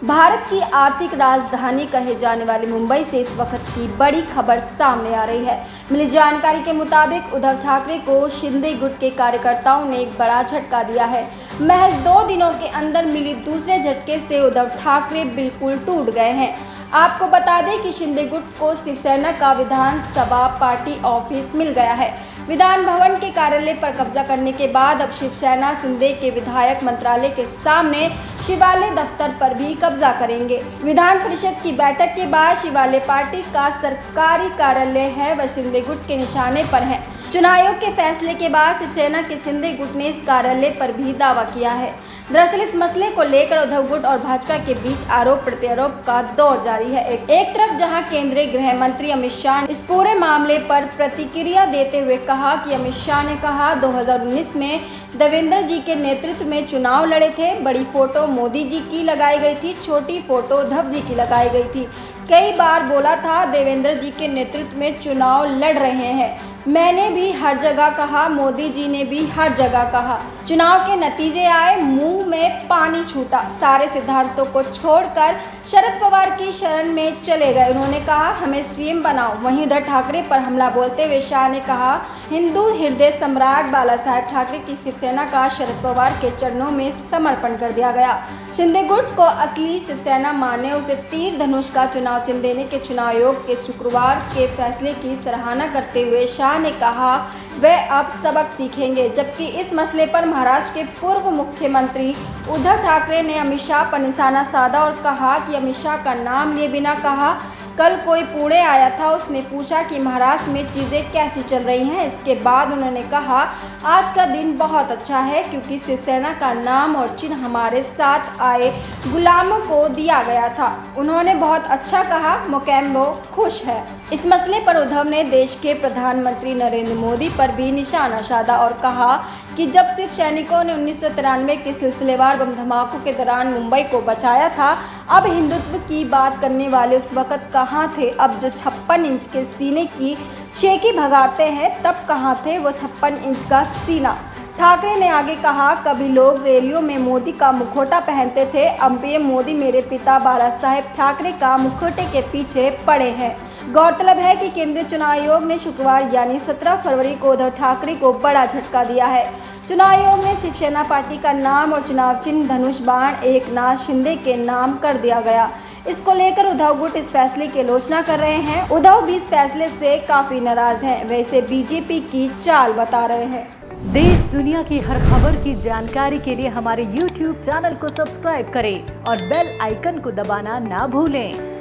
भारत की आर्थिक राजधानी कहे जाने वाली मुंबई से इस वक्त की बड़ी खबर सामने आ रही है। मिली जानकारी के मुताबिक उद्धव ठाकरे को शिंदे गुट के कार्यकर्ताओं ने एक बड़ा झटका दिया है। महज 2 दिनों के अंदर मिली दूसरे झटके से उद्धव ठाकरे बिल्कुल टूट गए हैं। आपको बता दें कि शिंदे गुट को शिवसेना का विधानसभा पार्टी ऑफिस मिल गया है। विधान भवन के कार्यालय पर कब्जा करने के बाद अब शिवसेना शिंदे के विधायक मंत्रालय के सामने शिवालय दफ्तर पर भी कब्जा करेंगे। विधान परिषद की बैठक के बाद शिवालय पार्टी का सरकारी कार्यालय है वह शिंदे गुट के निशाने पर है। चुनाव आयोग के फैसले के बाद शिवसेना के शिंदे गुट ने इस कार्यालय पर भी दावा किया है। दरअसल इस मसले को लेकर उद्धव गुट और भाजपा के बीच आरोप प्रत्यारोप का दौर जारी है। एक तरफ जहां केंद्रीय गृह मंत्री अमित शाह ने इस पूरे मामले पर प्रतिक्रिया देते हुए कहा कि अमित शाह ने कहा 2019 में देवेंद्र जी के नेतृत्व में चुनाव लड़े थे। बड़ी फोटो मोदी जी की लगाई गई थी, छोटी फोटो उद्धव जी की लगाई गई थी। कई बार बोला था देवेंद्र जी के नेतृत्व में चुनाव लड़ रहे हैं। मैंने भी हर जगह कहा, मोदी जी ने भी हर जगह कहा। चुनाव के नतीजे आए, मुंह में पानी छूटा। सारे सिद्धांतों को छोड़कर शरद पवार की शरण में चले गए। उन्होंने कहा हमें सीएम बनाओ। वहीं उद्धव ठाकरे पर हमला बोलते हुए शाह ने कहा हिंदू हृदय सम्राट बाला साहेब ठाकरे की शिवसेना का शरद पवार के चरणों में समर्पण कर दिया गया। शिंदे गुट को असली शिवसेना माने उसे तीर धनुष का चुनाव चिन्ह देने के चुनाव आयोग के शुक्रवार के फैसले की सराहना करते हुए शाह ने कहा वे अब सबक सीखेंगे। जबकि इस मसले पर महाराष्ट्र के पूर्व मुख्यमंत्री उद्धव ठाकरे ने अमित शाह पर निशाना साधा और कहा कि अमित शाह का नाम लिए बिना कहा। कल कोई पुणे आया था, उसने पूछा कि महाराष्ट्र में चीज़ें कैसी चल रही हैं। इसके बाद उन्होंने कहा आज का दिन बहुत अच्छा है क्योंकि शिवसेना का नाम और चिन्ह हमारे साथ आए गुलामों को दिया गया था। उन्होंने बहुत अच्छा कहा, मोकेम्बो खुश है। इस मसले पर उद्धव ने देश के प्रधानमंत्री नरेंद्र मोदी पर भी निशाना साधा और कहा कि जब सिर्फ सैनिकों ने 1993 के सिलसिलेवार बम धमाकों के दौरान मुंबई को बचाया था, अब हिंदुत्व की बात करने वाले उस वक़्त कहाँ थे? अब जो 56 इंच के सीने की शेखी भगाते हैं तब कहाँ थे वो 56 इंच का सीना? ठाकरे ने आगे कहा कभी लोग रैलियों में मोदी का मुखौटा पहनते थे, अब पीएम मोदी मेरे पिता बाला साहेब ठाकरे का मुखौटे के पीछे पड़े हैं। गौरतलब है कि केंद्रीय चुनाव आयोग ने शुक्रवार यानी 17 फरवरी को उद्धव ठाकरे को बड़ा झटका दिया है। चुनाव आयोग ने शिवसेना पार्टी का नाम और चुनाव चिन्ह धनुष बाण एकनाथ शिंदे के नाम कर दिया गया। इसको लेकर उद्धव गुट इस फैसले की आलोचना कर रहे हैं। उद्धव भी इस फैसले से काफी नाराज हैं। वे इसे बीजेपी की चाल बता रहे हैं। देश दुनिया की हर खबर की जानकारी के लिए हमारे YouTube चैनल को सब्सक्राइब करें और बेल आइकन को दबाना ना भूलें।